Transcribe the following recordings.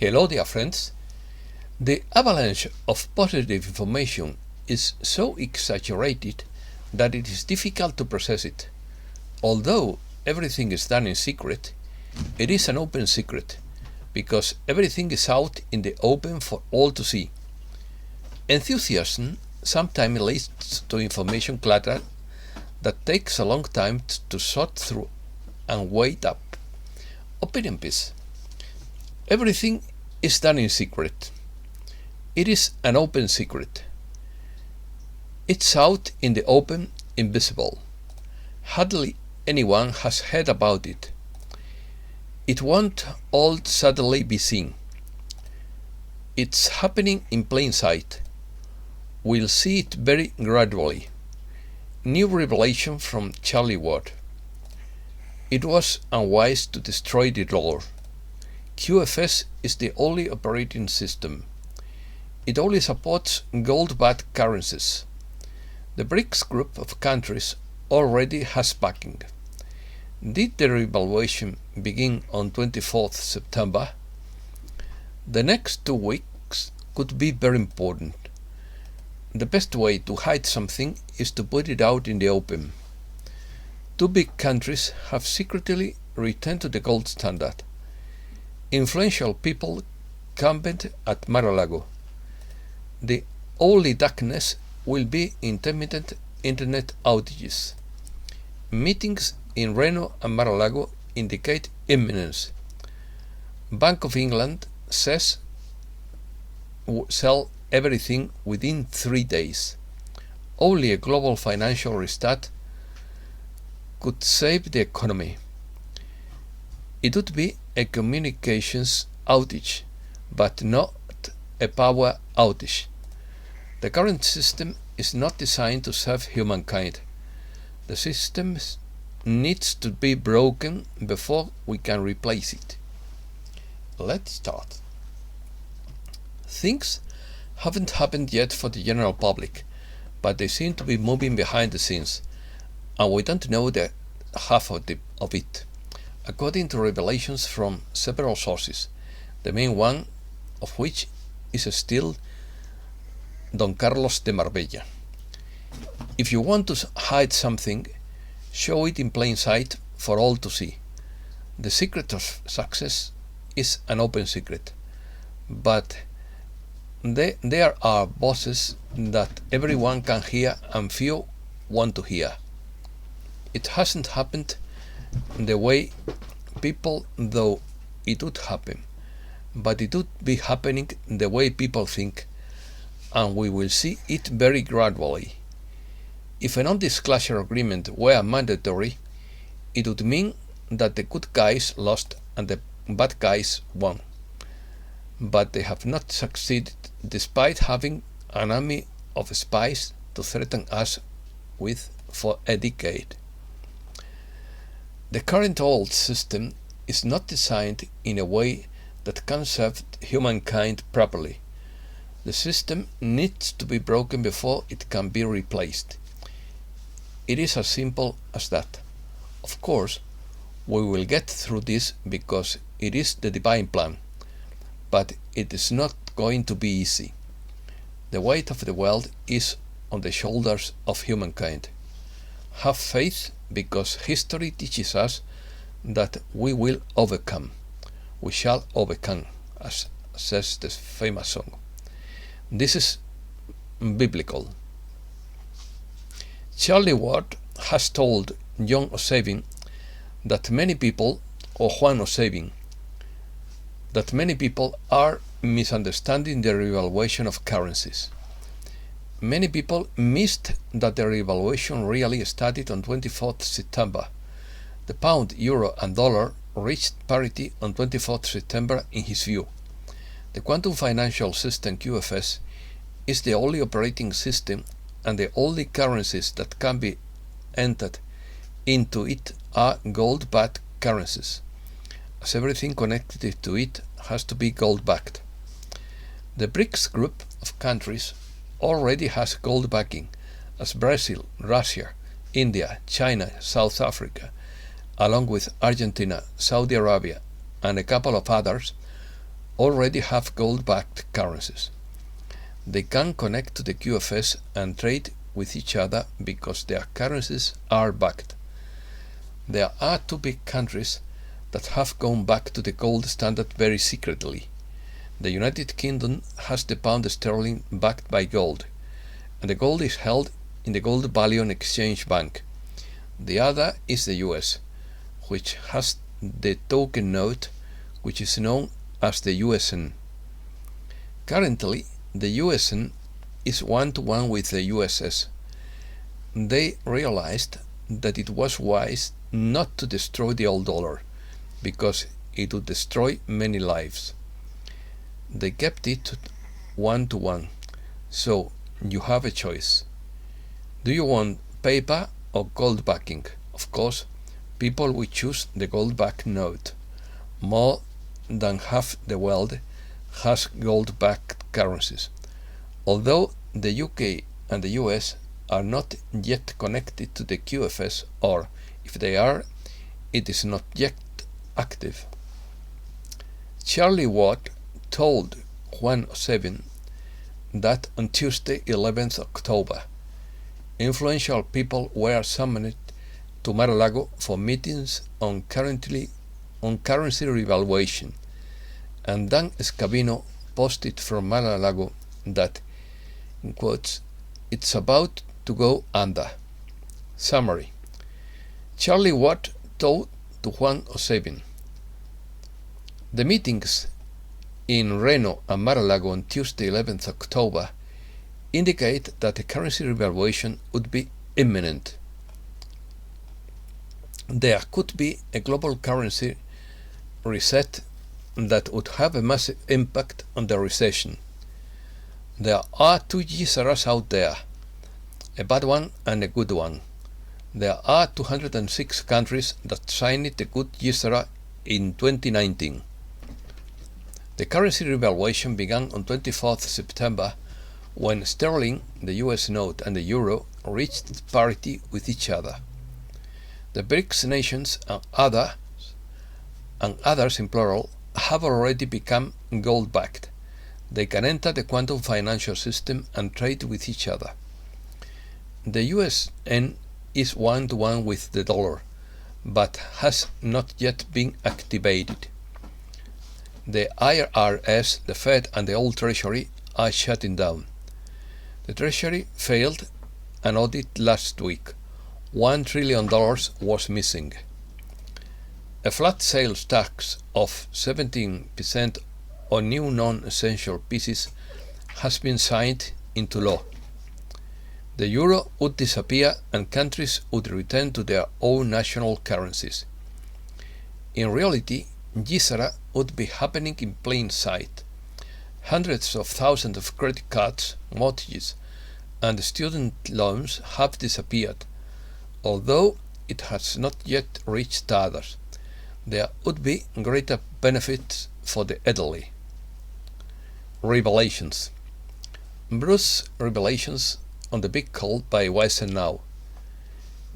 Hello dear friends. The avalanche of positive information is so exaggerated that it is difficult to process it. Although everything is done in secret, it is an open secret, because everything is out in the open for all to see. Enthusiasm sometimes leads to information clutter that takes a long time to sort through and weigh up. Opinion piece. Everything is done in secret. It is an open secret. It's out in the open, invisible. Hardly anyone has heard about it. It won't all suddenly be seen. It's happening in plain sight. We'll see it very gradually. New revelation from Charlie Ward. It was unwise to destroy the dollar. QFS is the only operating system. It only supports gold-backed currencies. The BRICS group of countries already has backing. Did the revaluation begin on 24th September? The next 2 weeks could be very important. The best way to hide something is to put it out in the open. 2 big countries have secretly returned to the gold standard. Influential people camped at Mar A Lago. The only darkness will be intermittent internet outages. Meetings in Reno and Mar A Lago indicate imminence. Bank of England says sell everything within 3 days. Only a global financial restart could save the economy. It would be a communications outage, but not a power outage. The current system is not designed to serve humankind. The system needs to be broken before we can replace it. Let's start. Things haven't happened yet for the general public, but they seem to be moving behind the scenes, and we don't know the half of it. According to revelations from several sources, the main one of which is still Don Carlos de Marbella. If you want to hide something, show it in plain sight for all to see. The secret of success is an open secret, but there are voices that everyone can hear and few want to hear. It hasn't happened the way people thought it would happen, but it would be happening the way people think, and we will see it very gradually. If a non-disclosure agreement were mandatory, it would mean that the good guys lost and the bad guys won. But they have not succeeded, despite having an army of spies to threaten us with for a decade. The current old system is not designed in a way that can serve humankind properly. The system needs to be broken before it can be replaced. It is as simple as that. Of course, we will get through this because it is the divine plan, but it is not going to be easy. The weight of the world is on the shoulders of humankind. Have faith, because history teaches us that we will overcome. We shall overcome, as says the famous song. This is biblical. Charlie Ward has told John O'Savin that many people, or Juan O'Savin, that many people are misunderstanding the revaluation of currencies. Many people missed that the revaluation really started on 24th September. The pound, euro and dollar reached parity on 24th September in his view. The quantum financial system QFS is the only operating system, and the only currencies that can be entered into it are gold-backed currencies, as everything connected to it has to be gold-backed. The BRICS group of countries already has gold backing, as Brazil, Russia, India, China, South Africa, along with Argentina, Saudi Arabia, and a couple of others, already have gold-backed currencies. They can connect to the QFS and trade with each other because their currencies are backed. There are two big countries that have gone back to the gold standard very secretly. The United Kingdom has the pound sterling backed by gold, and the gold is held in the Gold Bullion Exchange Bank. The other is the US, which has the token note, which is known as the USN. Currently, the USN is 1-to-1 with the USS. They realized that it was wise not to destroy the old dollar, because it would destroy many lives. They kept it 1-to-1, so you have a choice. Do you want paper or gold backing? Of course, people will choose the gold backed note. More than half the world has gold backed currencies. Although the UK and the US are not yet connected to the QFS, or if they are, it is not yet active. Charlie Watt told 107 that on Tuesday, 11th October, influential people were summoned to Mar A Lago for meetings on currency revaluation, and Dan Scavino posted from Mar A Lago that, in quotes, "it's about to go under." Summary: Charlie Watt told to 107, the meetings in Reno and Mar A Lago on Tuesday, 11th October, indicate that the currency revaluation would be imminent. There could be a global currency reset that would have a massive impact on the recession. There are two GSRs out there, a bad one and a good one. There are 206 countries that signed the good GSR in 2019. The currency revaluation began on 24th September when sterling, the US note, and the euro reached parity with each other. The BRICS nations and others in plural have already become gold-backed. They can enter the quantum financial system and trade with each other. The USN is 1-to-1 with the dollar, but has not yet been activated. The IRS, the Fed, and the old Treasury are shutting down. The Treasury failed an audit last week. $1 trillion was missing. A flat sales tax of 17% on new non-essential pieces has been signed into law. The euro would disappear and countries would return to their own national currencies. In reality, GSR would be happening in plain sight. Hundreds of thousands of credit cards, mortgages, and student loans have disappeared, although it has not yet reached others. There would be greater benefits for the elderly. Revelations. Bruce revelations on the big call by Wise Now.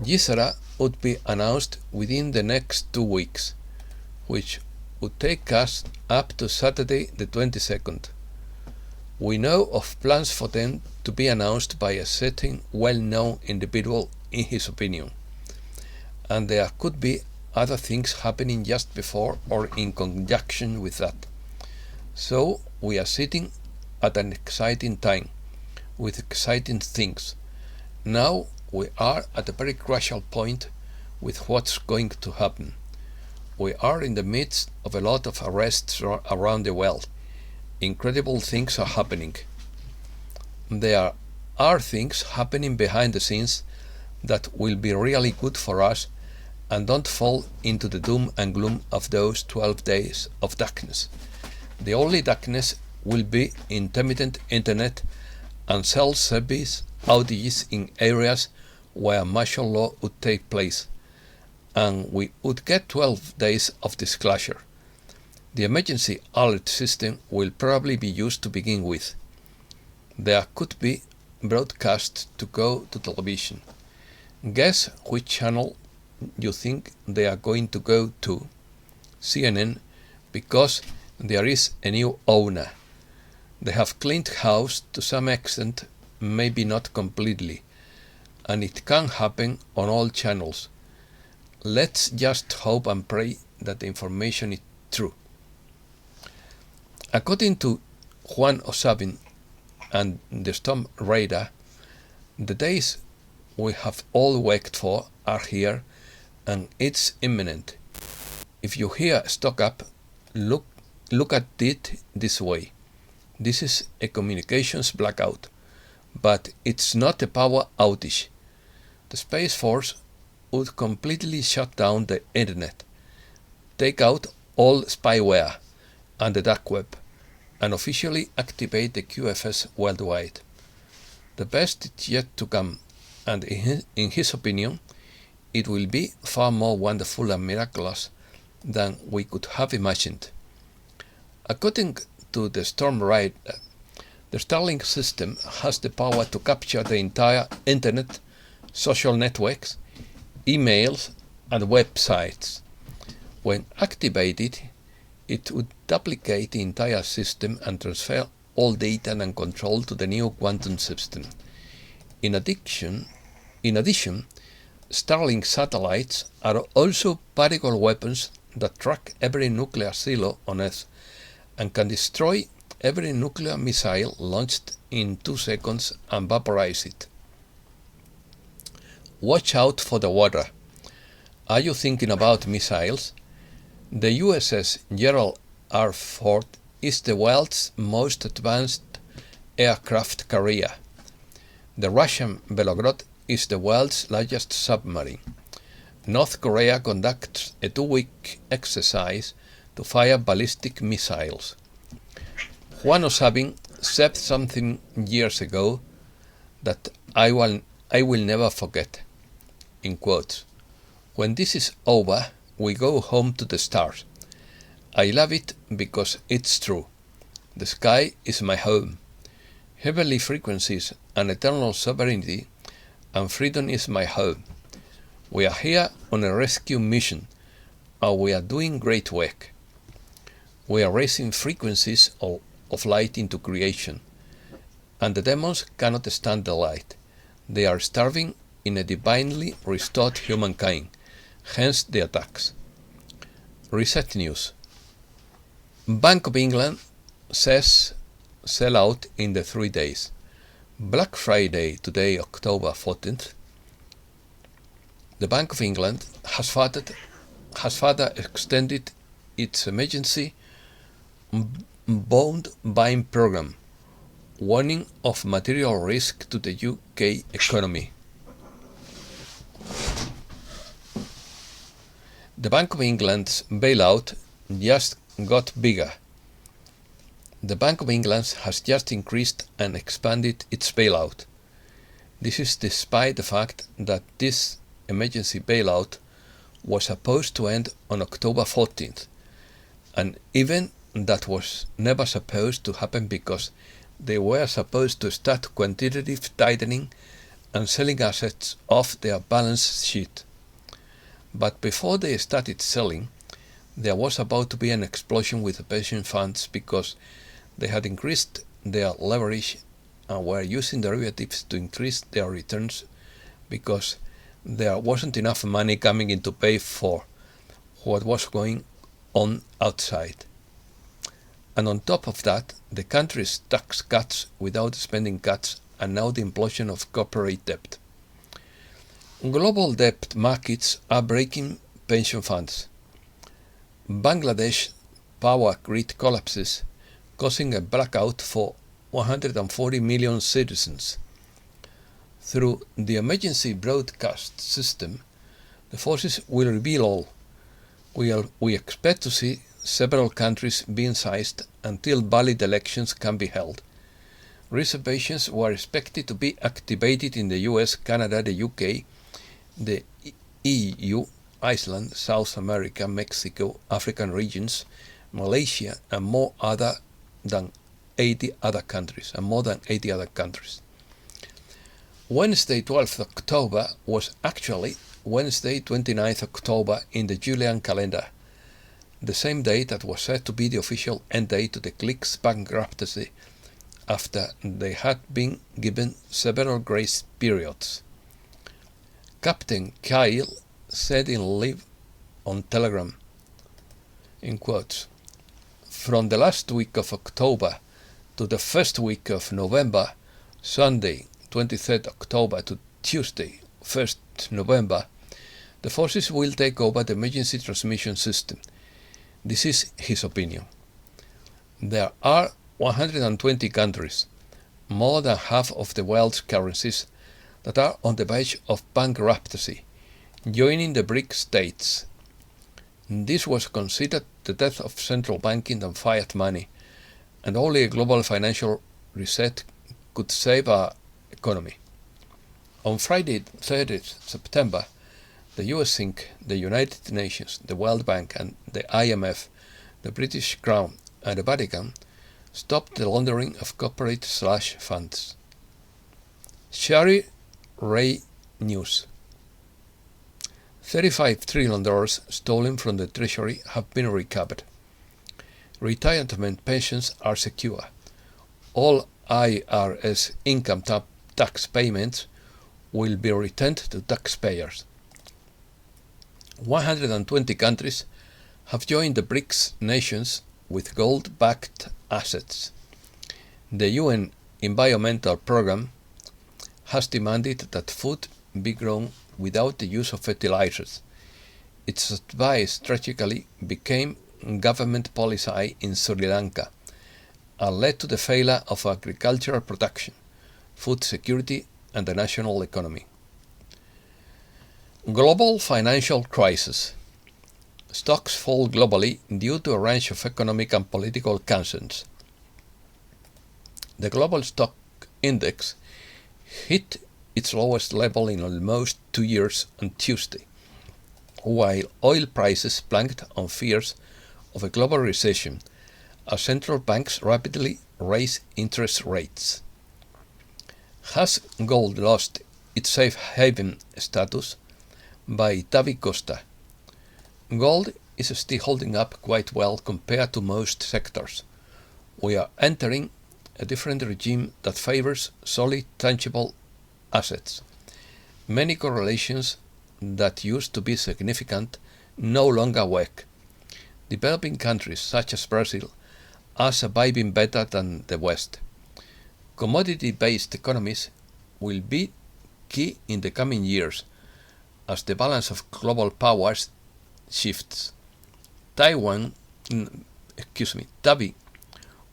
GSR would be announced within the next 2 weeks, which would take us up to Saturday the 22nd. We know of plans for them to be announced by a certain well-known individual in his opinion, and there could be other things happening just before or in conjunction with that. So we are sitting at an exciting time, with exciting things. Now we are at a very crucial point with what's going to happen. We are in the midst of a lot of arrests around the world. Incredible things are happening. There are things happening behind the scenes that will be really good for us and don't fall into the doom and gloom of those 12 days of darkness. The only darkness will be intermittent internet and cell service outages in areas where martial law would take place, and we would get 12 days of disclosure. The emergency alert system will probably be used to begin with. There could be broadcasts to go to television. Guess which channel you think they are going to go to? CNN, because there is a new owner. They have cleaned house to some extent, maybe not completely, and it can happen on all channels. Let's just hope and pray that the information is true. According to Juan Osabin and the storm radar, the days we have all worked for are here, and it's imminent. If you hear stock up, look at it this way. This is a communications blackout, but it's not a power outage. The Space Force would completely shut down the internet, take out all spyware and the dark web, and officially activate the QFS worldwide. The best is yet to come, and in his opinion, it will be far more wonderful and miraculous than we could have imagined. According to the storm radar, the Starlink system has the power to capture the entire internet, social networks, emails, and websites. When activated, it would duplicate the entire system and transfer all data and control to the new quantum system. In addition, Starlink satellites are also particle weapons that track every nuclear silo on Earth and can destroy every nuclear missile launched in 2 seconds and vaporize it. Watch out for the water. Are you thinking about missiles? The USS Gerald R. Ford is the world's most advanced aircraft carrier. The Russian Belgorod is the world's largest submarine. North Korea conducts a 2-week exercise to fire ballistic missiles. Juan Osabin said something years ago that I will never forget. In quotes, "When this is over, we go home to the stars. I love it because it's true. The sky is my home. Heavenly frequencies and eternal sovereignty and freedom is my home. We are here on a rescue mission, and we are doing great work. We are raising frequencies of light into creation, and the demons cannot stand the light. They are starving in a divinely restored humankind, hence the attacks." Reset News. Bank of England says sell out in the 3 days. Black Friday today, October 14th. The Bank of England has further extended its emergency bond buying program, warning of material risk to the UK economy. The Bank of England's bailout just got bigger. The Bank of England has just increased and expanded its bailout. This is despite the fact that this emergency bailout was supposed to end on October 14th, and even that was never supposed to happen because they were supposed to start quantitative tightening and selling assets off their balance sheet. But before they started selling, there was about to be an explosion with the pension funds because they had increased their leverage and were using derivatives to increase their returns because there wasn't enough money coming in to pay for what was going on outside. And on top of that, the country's tax cuts without spending cuts, and now the implosion of corporate debt. Global debt markets are breaking pension funds. Bangladesh power grid collapses, causing a blackout for 140 million citizens. Through the emergency broadcast system, the forces will reveal all. We expect to see several countries being seized until valid elections can be held. Reservations were expected to be activated in the US, Canada, the UK, the EU, Iceland, South America, Mexico, African regions, Malaysia, and more than 80 other countries. Wednesday 12th October was actually Wednesday 29th October in the Julian calendar. the same day that was said to be the official end date to the clique's bankruptcy after they had been given several grace periods. Captain Kyle said in live on Telegram, in quotes, "From the last week of October to the first week of November, Sunday 23rd October to Tuesday 1st November, the forces will take over the emergency transmission system." This is his opinion. There are 120 countries, more than half of the world's currencies, that are on the verge of bankruptcy, joining the BRICS states. This was considered the death of central banking and fiat money, and only a global financial reset could save our economy. On Friday, 30th September, the US Inc., the United Nations, the World Bank, and the IMF, the British Crown, and the Vatican stopped the laundering of corporate/funds. Shari Ray News. $35 trillion stolen from the Treasury have been recovered. Retirement pensions are secure. All IRS income tax payments will be returned to taxpayers. 120 countries have joined the BRICS nations with gold-backed assets. The UN Environmental Programme has demanded that food be grown without the use of fertilizers. Its advice tragically became government policy in Sri Lanka and led to the failure of agricultural production, food security, and the national economy. Global financial crisis. Stocks fall globally due to a range of economic and political concerns. The global stock index hit its lowest level in almost 2 years on Tuesday, while oil prices plunged on fears of a global recession as central banks rapidly raise interest rates. Has gold lost its safe haven status? By Tavi Costa. Gold is still holding up quite well compared to most sectors. We are entering a different regime that favors solid, tangible assets. Many correlations that used to be significant no longer work. Developing countries such as Brazil are surviving better than the West. Commodity-based economies will be key in the coming years as the balance of global powers shifts. Tavi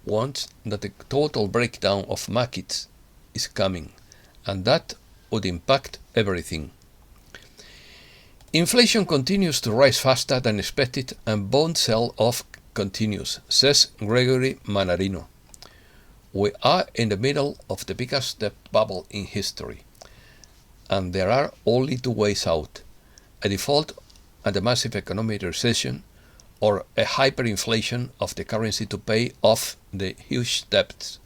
wants that the total breakdown of markets is coming, and that would impact everything. Inflation continues to rise faster than expected and bond sell-off continues, says Gregory Mannarino. We are in the middle of the biggest debt bubble in history, and there are only two ways out: a default and a massive economic recession, or a hyperinflation of the currency to pay off the huge debts.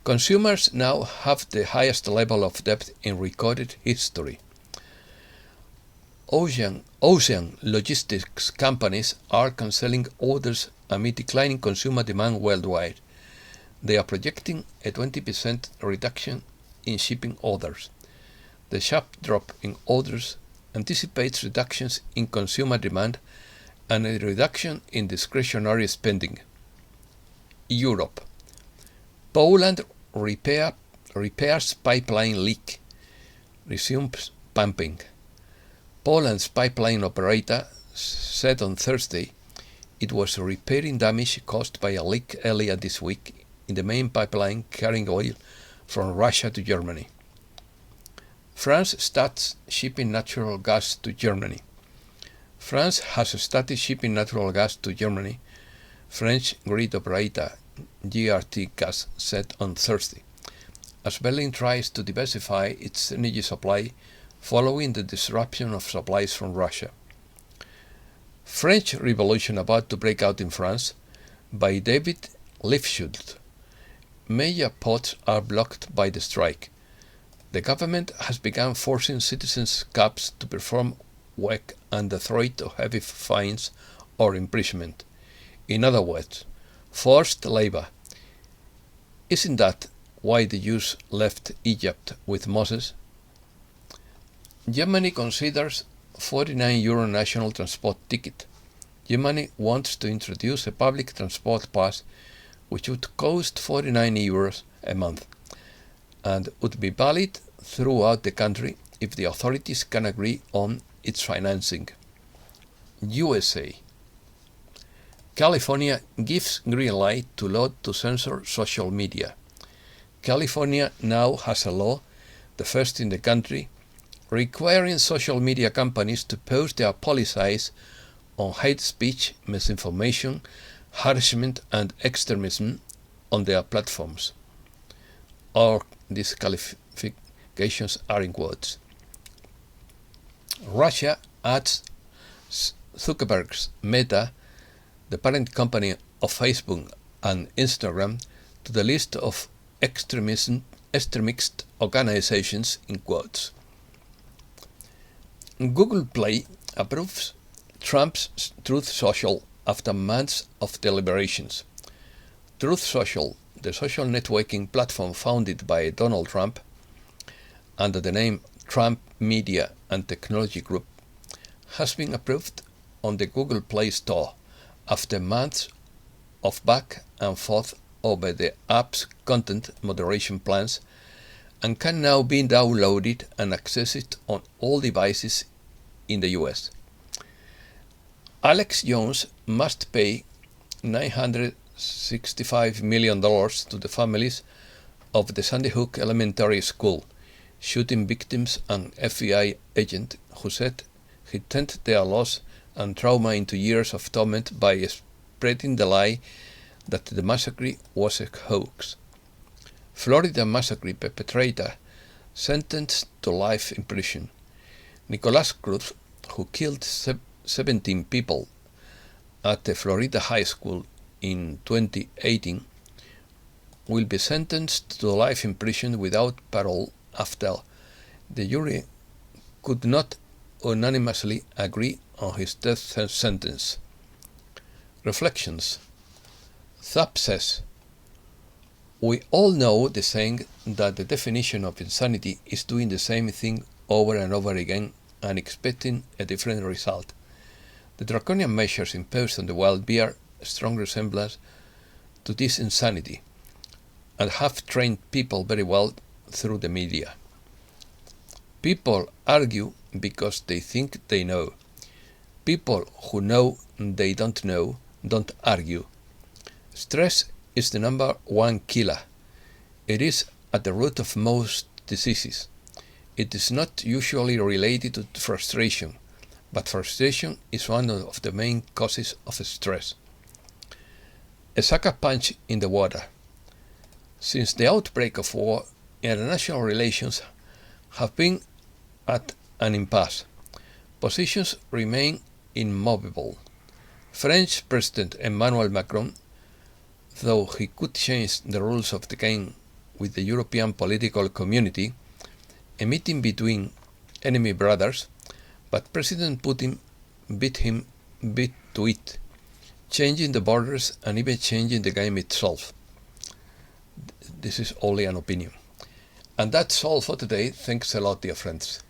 Consumers now have the highest level of debt in recorded history. Ocean logistics companies are cancelling orders amid declining consumer demand worldwide. They are projecting a 20% reduction in shipping orders. The sharp drop in orders anticipates reductions in consumer demand and a reduction in discretionary spending. Europe. Poland repairs pipeline leak, resumes pumping. Poland's pipeline operator said on Thursday it was repairing damage caused by a leak earlier this week in the main pipeline carrying oil from Russia to Germany. France starts shipping natural gas to Germany. France has started shipping natural gas to Germany, French grid operator GRT Gas said on Thursday, as Berlin tries to diversify its energy supply following the disruption of supplies from Russia. French Revolution about to break out in France by David Lifshutz. Major ports are blocked by the strike. The government has begun forcing citizens' cabs to perform work under threat of heavy fines or imprisonment. In other words, forced labor. Isn't that why the Jews left Egypt with Moses? Germany considers €49 national transport ticket. Germany wants to introduce a public transport pass which would cost €49 a month and would be valid throughout the country if the authorities can agree on its financing. USA. California gives green light to law to censor social media. California now has a law, the first in the country, requiring social media companies to post their policies on hate speech, misinformation, harassment, and extremism on their platforms. All these qualifications are in quotes. Russia adds Zuckerberg's Meta, the parent company of Facebook and Instagram, to the list of extremist organizations in quotes. Google Play approves Trump's Truth Social after months of deliberations. Truth Social, the social networking platform founded by Donald Trump under the name Trump Media and Technology Group, has been approved on the Google Play Store after months of back and forth over the app's content moderation plans, and can now be downloaded and accessed on all devices in the US. Alex Jones must pay $965 million to the families of the Sandy Hook Elementary School shooting victims and FBI agent who said he turned their loss and trauma into years of torment by spreading the lie that the massacre was a hoax. Florida massacre perpetrator sentenced to life in prison. Nicolas Cruz, who killed 17 people at the Florida high school in 2018, will be sentenced to life in prison without parole after the jury could not unanimously agree on his death sentence. Reflections. Thap says, "We all know the saying that the definition of insanity is doing the same thing over and over again and expecting a different result. The draconian measures imposed on the world bear a strong resemblance to this insanity and have trained people very well through the media. People argue because they think they know. People who know they don't know don't argue. Stress is the number one killer. It is at the root of most diseases. It is not usually related to frustration, but frustration is one of the main causes of stress. A sucker punch in the water. Since the outbreak of war, international relations have been at an impasse. Positions remain immovable. French President Emmanuel Macron, though he could change the rules of the game with the European political community, a meeting between enemy brothers, but President Putin beat to it, changing the borders and even changing the game itself. This is only an opinion. And that's all for today. Thanks a lot, dear friends.